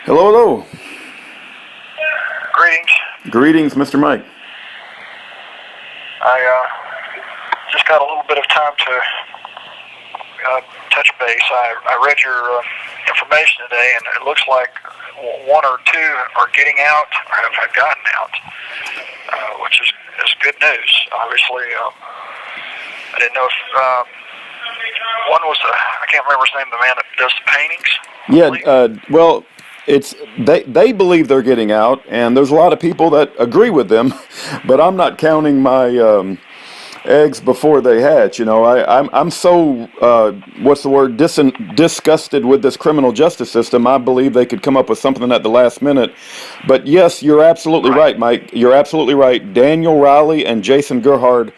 Hello, hello. Greetings. Greetings, Mr. Mike. I just got a little bit of time to touch base. I read your information today, and it looks like one or two are getting out or have gotten out, which is good news. Obviously, I didn't know if one was I can't remember his name, the man that does the paintings. Well, it's they believe they're getting out, and there's a lot of people that agree with them, but I'm not counting my eggs before they hatch. I'm so what's the word disgusted with this criminal justice system. I believe they could come up with something at the last minute. But yes, you're absolutely Right. right, Mike. You're absolutely right. Daniel Riley and Jason Gerhard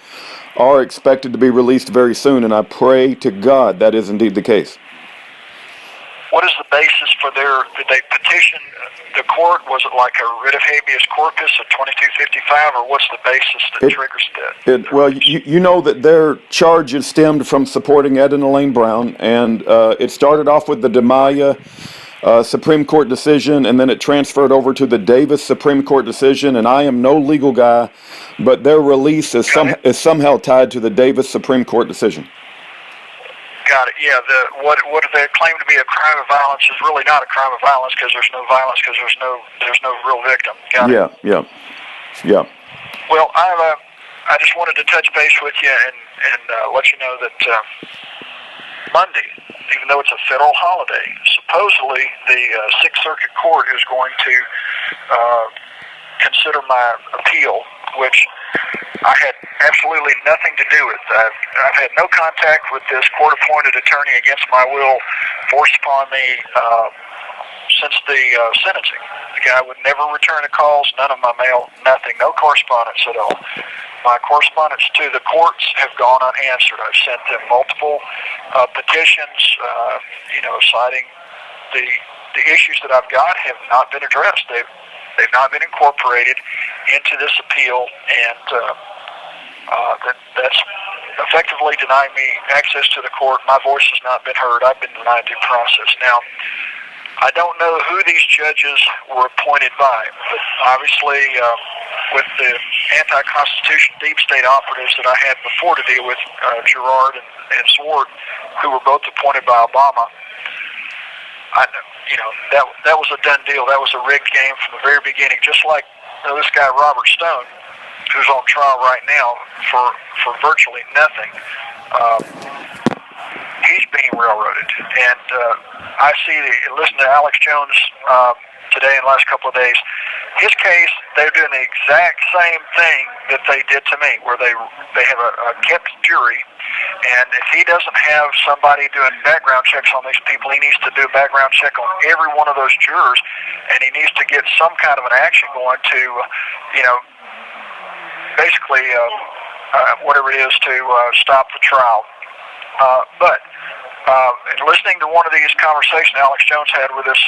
are expected to be released very soon, and I pray to God that is indeed the case. What is the basis for did they petition the court? Was it like a writ of habeas corpus of 2255, or what's the basis that triggers that? Well, you know that their charges stemmed from supporting Ed and Elaine Brown, and it started off with the DeMaya Supreme Court decision, and then it transferred over to the Davis Supreme Court decision, and I am no legal guy, but their release is somehow tied to the Davis Supreme Court decision. Got it. Yeah. What they claim to be a crime of violence is really not a crime of violence because there's no violence because there's no real victim. Got it. Yeah. Well, I just wanted to touch base with you and let you know that Monday, even though it's a federal holiday, supposedly the Sixth Circuit Court is going to consider my appeal, which I had absolutely nothing to do with. I've had no contact with this court-appointed attorney against my will, forced upon me since the sentencing. The guy would never return the calls, none of my mail, nothing, no correspondence at all. My correspondence to the courts have gone unanswered. I've sent them multiple petitions, citing the issues that I've got have not been addressed. They've not been incorporated into this appeal, and that's effectively denying me access to the court. My voice has not been heard. I've been denied due process. Now, I don't know who these judges were appointed by, but obviously with the anti-constitution deep state operatives that I had before to deal with, Gerard and Swart, who were both appointed by Obama, that was a done deal. That was a rigged game from the very beginning. Just like this guy Robert Stone, who's on trial right now for virtually nothing. He's being railroaded, and I listen to Alex Jones today and the last couple of days. His case, they're doing the exact same thing that they did to me, where they have a kept jury, and if he doesn't have somebody doing background checks on these people, he needs to do a background check on every one of those jurors, and he needs to get some kind of an action going to, basically whatever it is to stop the trial. But listening to one of these conversations Alex Jones had with this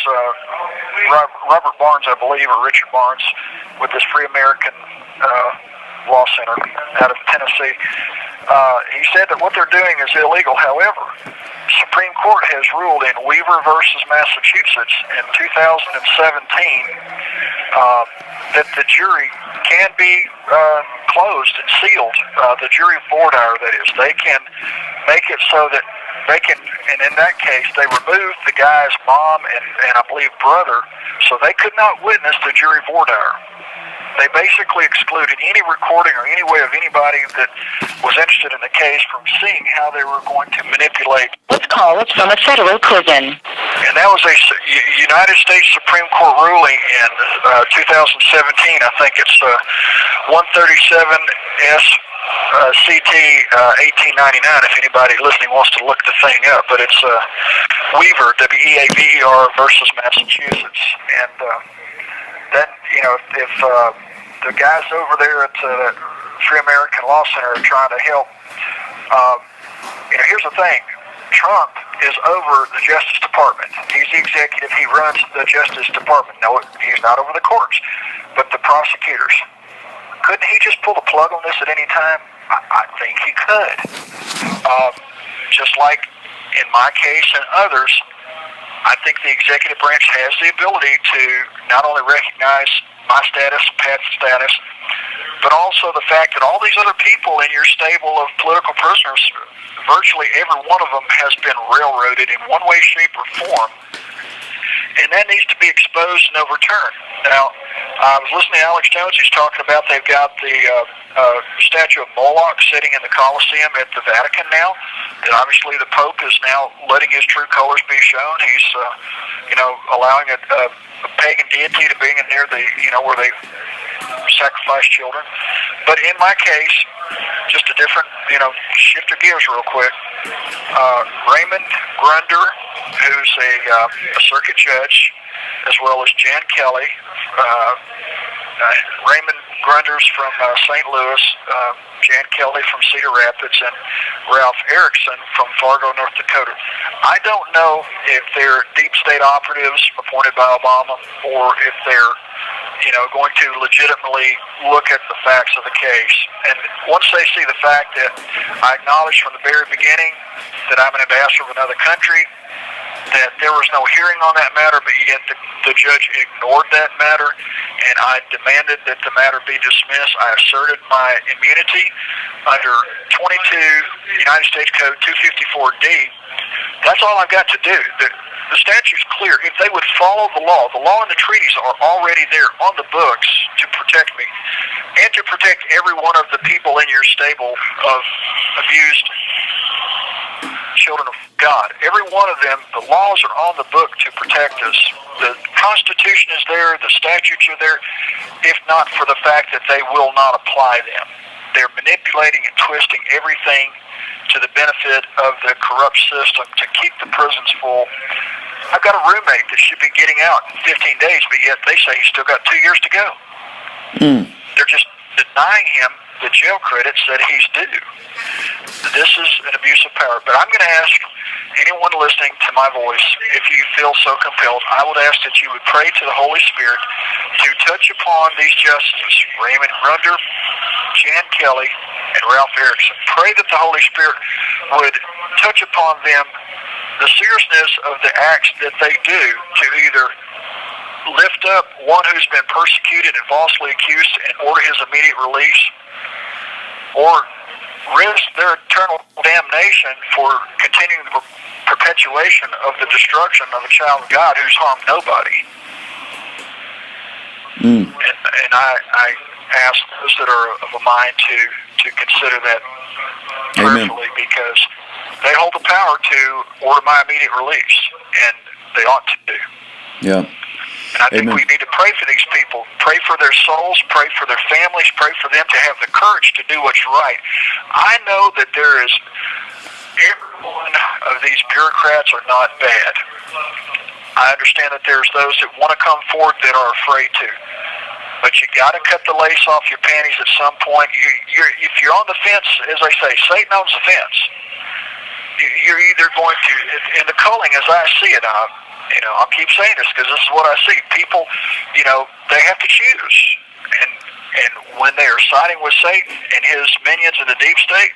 Robert Barnes, I believe, or Richard Barnes, with this Free American Law Center out of Tennessee, he said that what they're doing is illegal. However, Supreme Court has ruled in Weaver versus Massachusetts in 2017 that the jury can be closed and sealed. The jury voir dire, that is, they can make it so that they can, and in that case, they removed the guy's mom and I believe brother, so they could not witness the jury voir dire. They basically excluded any recording or any way of anybody that was interested in the case from seeing how they were going to manipulate. This call is from a federal prison. And that was a United States Supreme Court ruling in 2017. I think it's 137 S. CT 1899, if anybody listening wants to look the thing up, but it's Weaver, W-E-A-V-E-R versus Massachusetts, and that, if the guys over there at the Free American Law Center are trying to help, here's the thing, Trump is over the Justice Department. He's the executive, he runs the Justice Department. No, he's not over the courts, but the prosecutors. Couldn't he just pull the plug on this at any time? I think he could. Just like in my case and others, I think the executive branch has the ability to not only recognize my status, Pat's status, but also the fact that all these other people in your stable of political prisoners, virtually every one of them has been railroaded in one way, shape, or form, and that needs to be exposed and overturned. Now, I was listening to Alex Jones. He's talking about they've got the statue of Moloch sitting in the Colosseum at the Vatican now, and obviously the Pope is now letting his true colors be shown. He's, allowing a pagan deity to be in there, where they sacrifice children. But in my case, just a different, shift of gears real quick. Raymond Grunder, who's a circuit judge, as well as Jan Kelly. Raymond Grunder's from St. Louis, Jan Kelly from Cedar Rapids, and Ralph Erickson from Fargo, North Dakota. I don't know if they're deep state operatives appointed by Obama or if they're going to legitimately look at the facts of the case. And once they see the fact that I acknowledged from the very beginning that I'm an ambassador of another country, that there was no hearing on that matter, but yet the judge ignored that matter, and I demanded that the matter be dismissed. I asserted my immunity under 22 United States Code 254D. That's all I've got to do. The statute's clear. If they would follow the law and the treaties are already there on the books to protect me and to protect every one of the people in your stable of abused children of God. Every one of them, the laws are on the book to protect us. The Constitution is there, the statutes are there, if not for the fact that they will not apply them. They're manipulating and twisting everything to the benefit of the corrupt system to keep the prisons full. I've got a roommate that should be getting out in 15 days, but yet they say he's still got 2 years to go. They're just denying him the jail credits that he's due. This is an abuse of power. But I'm going to ask anyone listening to my voice, if you feel so compelled, I would ask that you would pray to the Holy Spirit to touch upon these justices, Raymond Grunder, Jan Kelly, and Ralph Erickson. Pray that the Holy Spirit would touch upon them the seriousness of the acts that they do to either lift up one who's been persecuted and falsely accused and order his immediate release, or risk their eternal damnation for continuing the perpetuation of the destruction of a child of God who's harmed nobody. And I ask those that are of a mind to consider that prayerfully, because they hold the power to order my immediate release, and they ought to. Yeah. And I think we need to pray for these people, pray for their souls, pray for their families, pray for them to have the courage to do what's right. I know that there is, every one of these bureaucrats are not bad. I understand that there's those that want to come forward that are afraid to. But you got to cut the lace off your panties at some point. If you're on the fence, as I say, Satan owns the fence. You're either going to, in the culling as I see it, I'll keep saying this because this is what I see. People, they have to choose. And when they are siding with Satan and his minions in the deep state,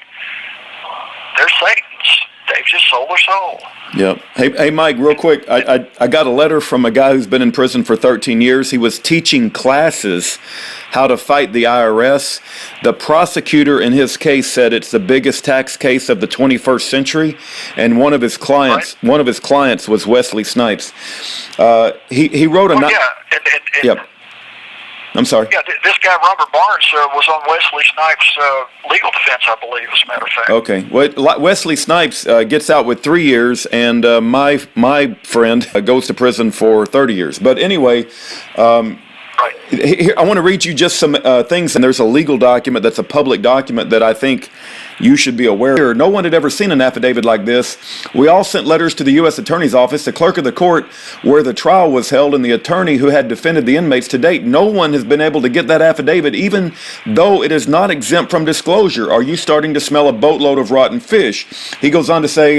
they're Satan's. They've just sold their soul. Yep. Hey, Mike, real quick. I got a letter from a guy who's been in prison for 13 years. He was teaching classes how to fight the IRS. The prosecutor in his case said it's the biggest tax case of the 21st century, and one of his clients was Wesley Snipes. He wrote a Yep. I'm sorry. Yeah, this guy, Robert Barnes, was on Wesley Snipes' legal defense, I believe, as a matter of fact. Okay. Well, Wesley Snipes gets out with 3 years, and my friend goes to prison for 30 years. But anyway, here, I want to read you just some things, and there's a legal document that's a public document that I think you should be aware of. No one had ever seen an affidavit like this. We all sent letters to the U.S. Attorney's Office, the clerk of the court where the trial was held, and the attorney who had defended the inmates. To date, no one has been able to get that affidavit, even though it is not exempt from disclosure. Are you starting to smell a boatload of rotten fish? He goes on to say,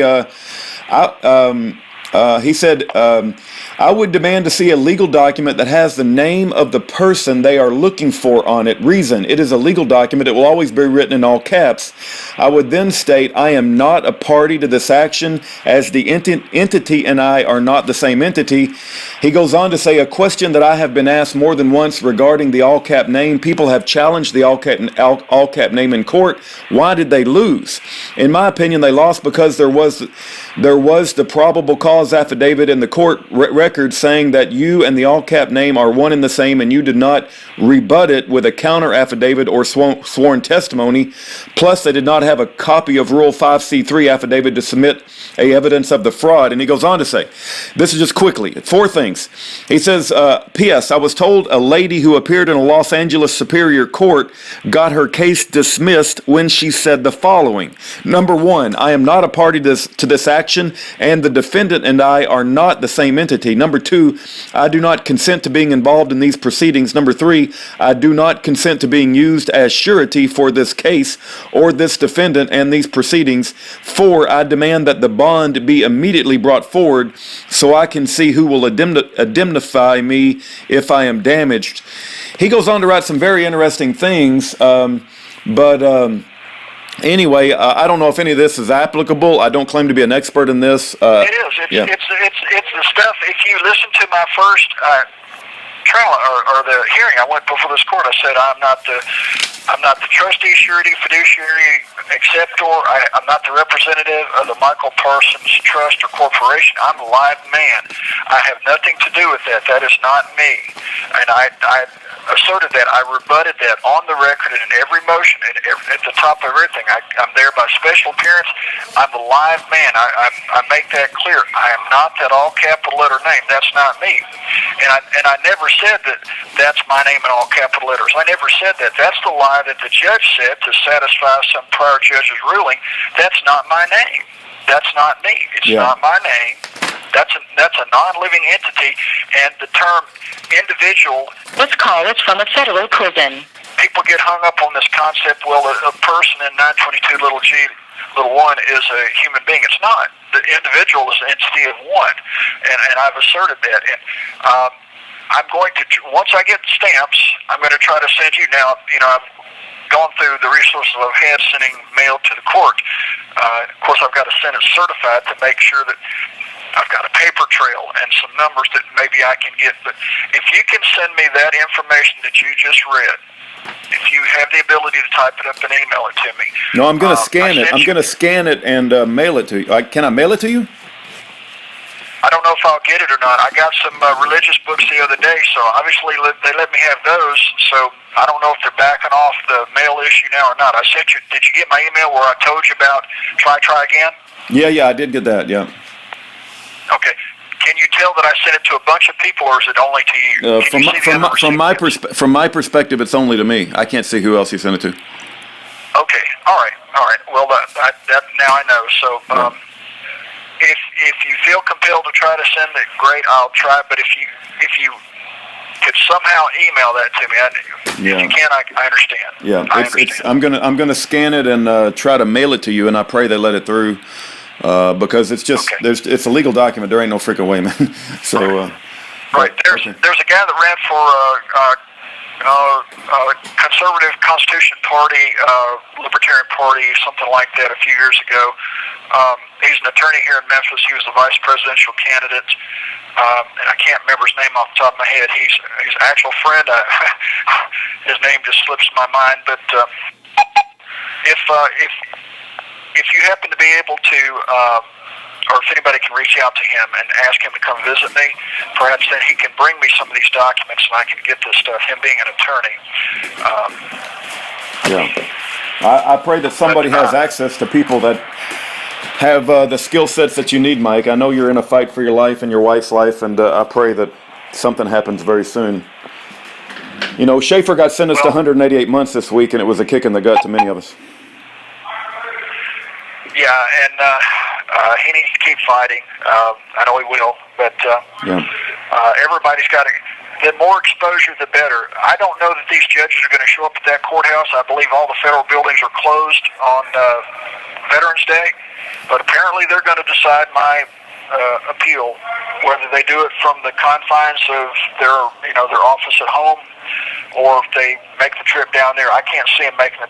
He said, I would demand to see a legal document that has the name of the person they are looking for on it. Reason, it is a legal document. It will always be written in all caps. I would then state, I am not a party to this action, as the entity and I are not the same entity. He goes on to say, a question that I have been asked more than once regarding the all-cap name. People have challenged the all-cap name in court. Why did they lose? In my opinion, they lost because there was the probable cause affidavit in the court record saying that you and the all-cap name are one and the same, and you did not rebut it with a counter affidavit or sworn testimony. Plus, they did not have a copy of Rule 5C3 affidavit to submit a evidence of the fraud. And he goes on to say, this is just quickly, 4 things. He says, P.S. I was told a lady who appeared in a Los Angeles Superior Court got her case dismissed when she said the following. Number 1, I am not a party to this action, and the defendant and I are not the same entity. Number 2, I do not consent to being involved in these proceedings. Number 3, I do not consent to being used as surety for this case or this defendant and these proceedings. 4, I demand that the bond be immediately brought forward so I can see who will indemnify me if I am damaged. He goes on to write some very interesting things, anyway, I don't know if any of this is applicable. I don't claim to be an expert in this. It is. It's the stuff. If you listen to my first trial or the hearing I went before this court, I said I'm not the trustee, surety, fiduciary, acceptor. I'm not the representative of the Michael Parsons Trust or Corporation. I'm a live man. I have nothing to do with that. That is not me. And I asserted that. I rebutted that on the record and in every motion, and at the top of everything. I'm there by special appearance. I'm a live man. I make that clear. I am not that all capital letter name. That's not me. And I never said that that's my name in all capital letters. I never said that. That's the lie that the judge said to satisfy some prior judge's ruling. That's not my name. That's not me. It's not my name. That's a non-living entity, and the term individual. This call is from a federal prison. People get hung up on this concept. Well, a person in 922 little g little 1 is a human being. It's not. The individual is an entity of one, and I've asserted that. And I'm going to, once I get stamps, I'm going to try to send you now. I've gone through the resources I've had sending mail to the court. Of course, I've got to send it certified to make sure that I've got a paper trail and some numbers that maybe I can get. But if you can send me that information that you just read, if you have the ability to type it up and email it to me. No, I'm going to scan it. I'm going to scan it and mail it to you. Can I mail it to you? I don't know if I'll get it or not. I got some religious books the other day, so obviously they let me have those. So I don't know if they're backing off the mail issue now or not. I sent you. Did you get my email where I told you about try again? Yeah, I did get that. Yeah. Okay. Can you tell that I sent it to a bunch of people, or is it only to you? From my perspective, it's only to me. I can't see who else you sent it to. Okay. All right. Well, that now I know. So. If you feel compelled to try to send it, great, I'll try. But if you could somehow email that to me, if you can, I understand. Yeah, I understand. I'm gonna scan it and try to mail it to you, and I pray they let it through because it's just it's a legal document. There ain't no freaking way, man. So right. There's a guy that ran for Conservative Constitution Party, Libertarian Party, something like that a few years ago. He's an attorney here in Memphis. He was the vice presidential candidate, and I can't remember his name off the top of my head. He's an actual friend. His name just slips my mind. But if you happen to be able to, or if anybody can reach out to him and ask him to come visit me, perhaps then he can bring me some of these documents and I can get this stuff, him being an attorney. I pray that somebody has access to people that have the skill sets that you need, Mike. I know you're in a fight for your life and your wife's life, and I pray that something happens very soon. Schaefer got sentenced to 188 months this week, and it was a kick in the gut to many of us. Yeah, and he needs to keep fighting. I know he will, but everybody's got to. The more exposure, the better. I don't know that these judges are going to show up at that courthouse. I believe all the federal buildings are closed on Veterans Day, but apparently they're going to decide my appeal, whether they do it from the confines of their office at home, or if they make the trip down there. I can't see them making it